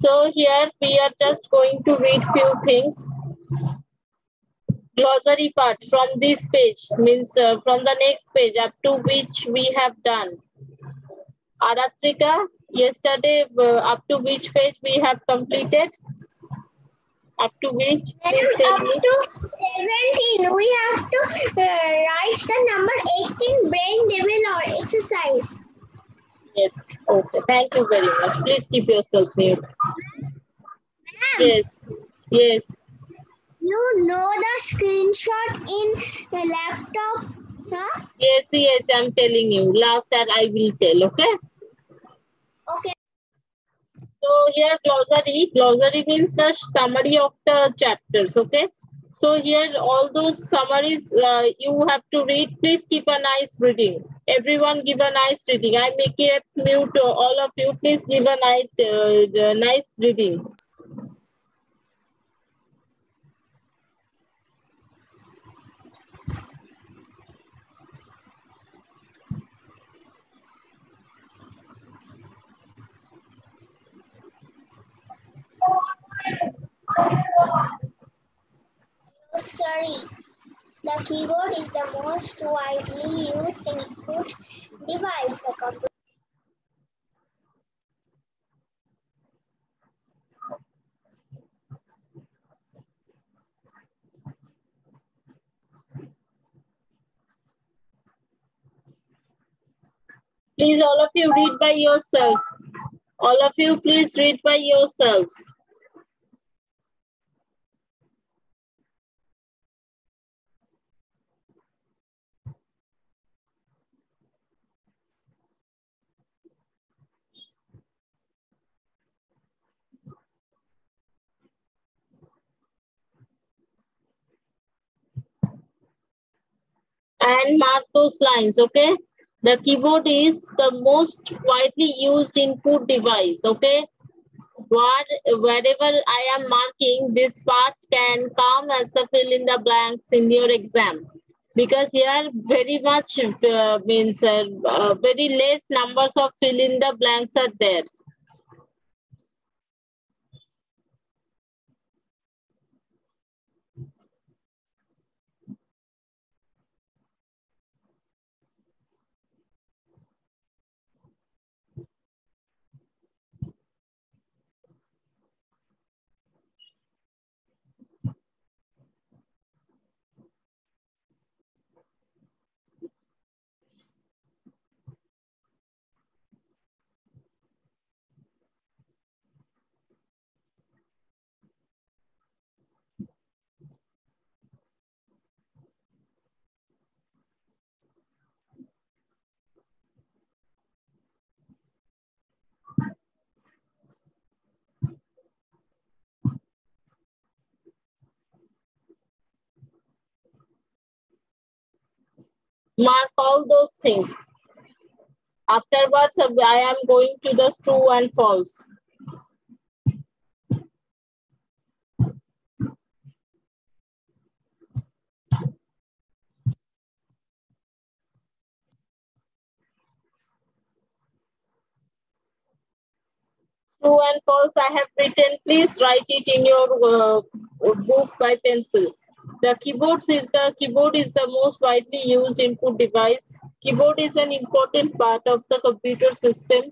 So here we are just going to read few things. Glossary part from this page means from the next page up to which we have done. Aratrika, yesterday up to which page we have completed? Up to which? Please tell Up me. to 17, we have to write the number 18 brain devil or exercise. Yes. Okay. Thank you very much. Please keep yourself mute. Yes. Yes. You know the screenshot in the laptop, huh? Yes. Yes. I'm telling you. Last that I will tell. Okay. Okay. So here glossary. Glossary means the summary of the chapters. Okay. So here all those summaries you have to read. Please keep a nice reading. Everyone give a nice reading. I make it mute all of you. Please give a nice reading. Sorry. The keyboard is the most widely used input device. A computer. Please, all of you read by yourself. All of you, please read by yourself. And mark those lines, okay? The keyboard is the most widely used input device, okay? Wherever I am marking, this part can come as the fill in the blanks in your exam. Because here very much means very less numbers of fill in the blanks are there. Mark all those things. Afterwards, I am going to the true and false. True and false I have written. Please write it in your book by pencil. The keyboard is the most widely used input device. Keyboard is an important part of the computer system.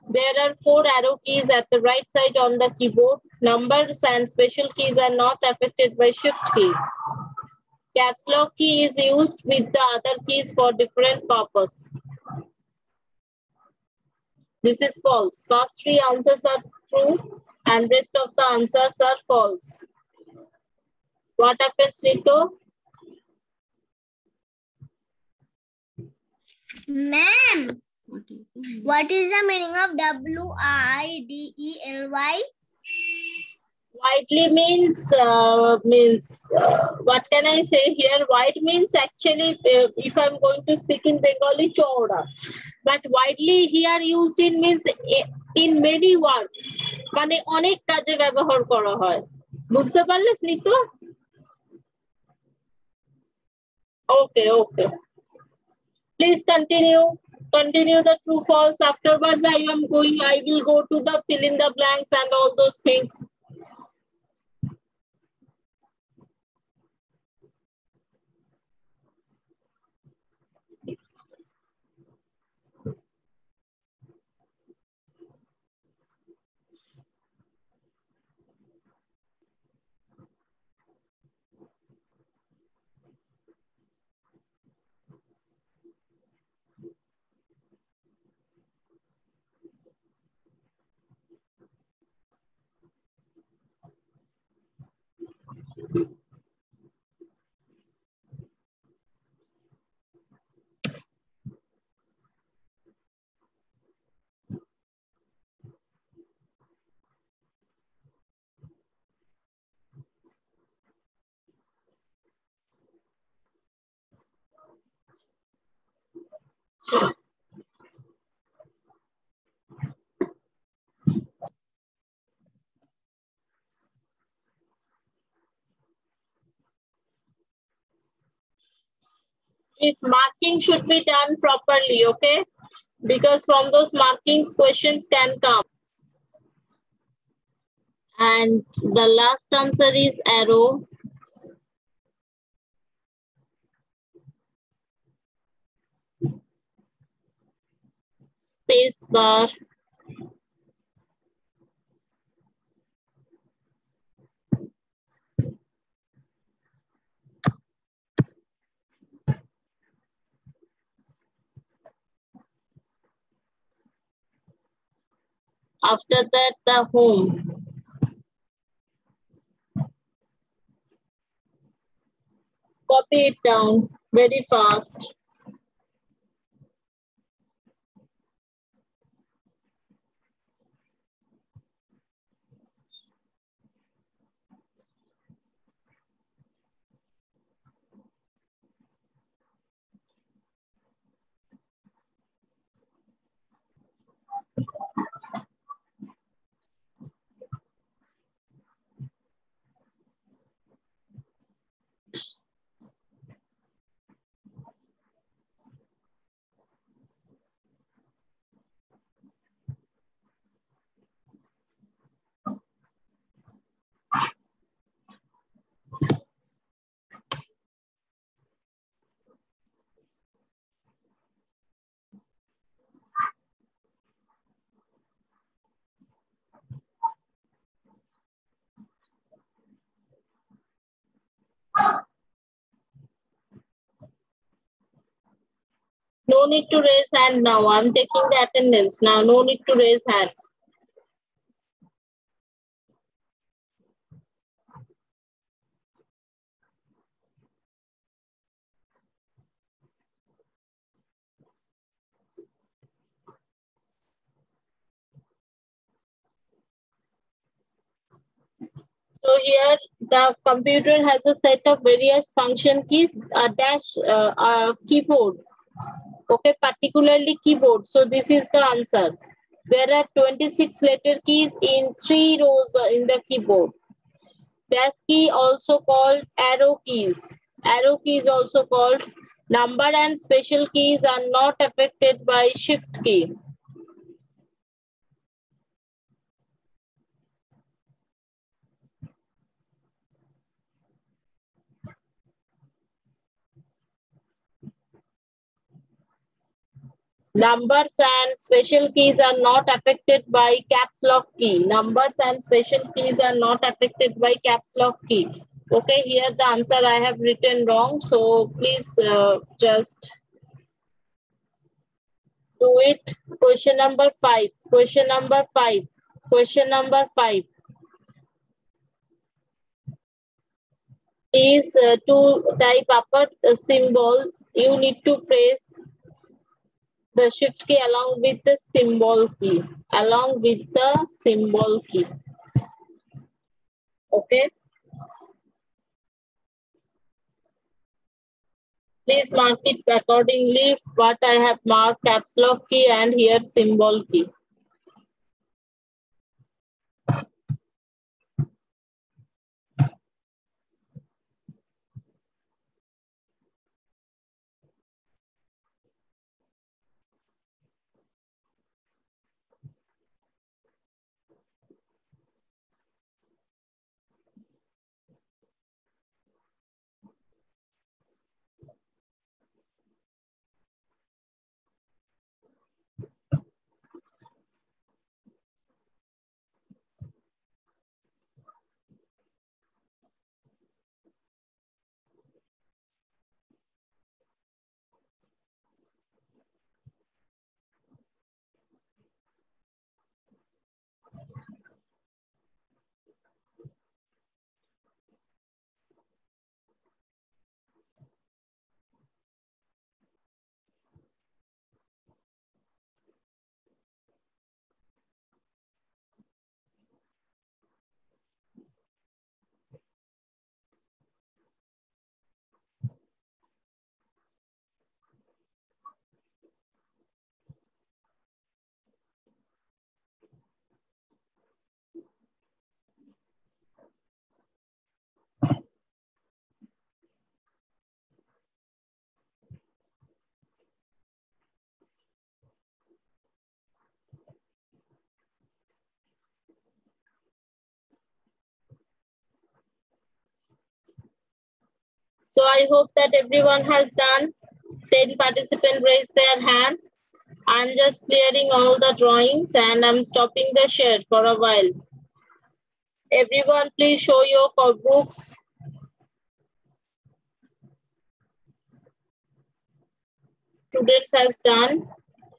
There are 4 arrow keys at the right side on the keyboard. Numbers and special keys are not affected by shift keys. Caps lock key is used with the other keys for different purpose. This is false. First 3 answers are true and rest of the answers are false. What happens, Nito? Ma'am, what is the meaning of WIDELY? Widely means what can I say here? Wide means actually, if I'm going to speak in Bengali, chowda. But widely here used in means in many words. মানে অনেক কাজে ব্যবহার করা হয় বুঝতে পারলে Smita? Okay. Please continue. continue the true false. Afterwards, I will go to the fill in the blanks and all those things. If marking should be done properly, okay? Because from those markings, questions can come. And the last answer is arrow. Space bar. After that, the home. Copy it down very fast. No need to raise hand now. I'm taking the attendance now. No need to raise hand. So here the computer has a set of various function keys, a keyboard. Okay, particularly keyboard. So this is the answer. There are 26 letter keys in 3 rows in the keyboard. Dash key also called arrow keys. Arrow keys also called number and special keys are not affected by shift key. Numbers and special keys are not affected by caps lock key. Numbers and special keys are not affected by caps lock key. Okay, here the answer I have written wrong. So please just do it. Question number 5. Question number 5. Question number 5 is to type upper symbol. You need to press the shift key along with the symbol key. Along with the symbol key. Okay. Please mark it accordingly. What I have marked caps lock key and here symbol key. So I hope that everyone has done. 10 participants raised their hand. I'm just clearing all the drawings and I'm stopping the share for a while. Everyone, please show your books. Students has done.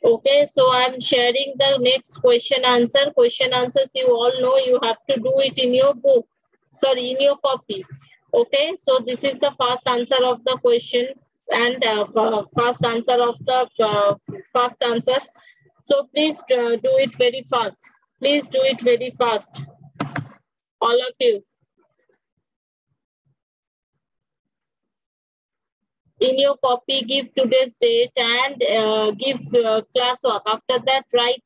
Okay, so I'm sharing the next question answer. Question answers you all know you have to do it in your book. Sorry, in your copy. Okay, so this is the first answer of the question and first answer of the first answer. So please do it very fast. Please do it very fast. All of you. In your copy, give today's date and give classwork. After that, write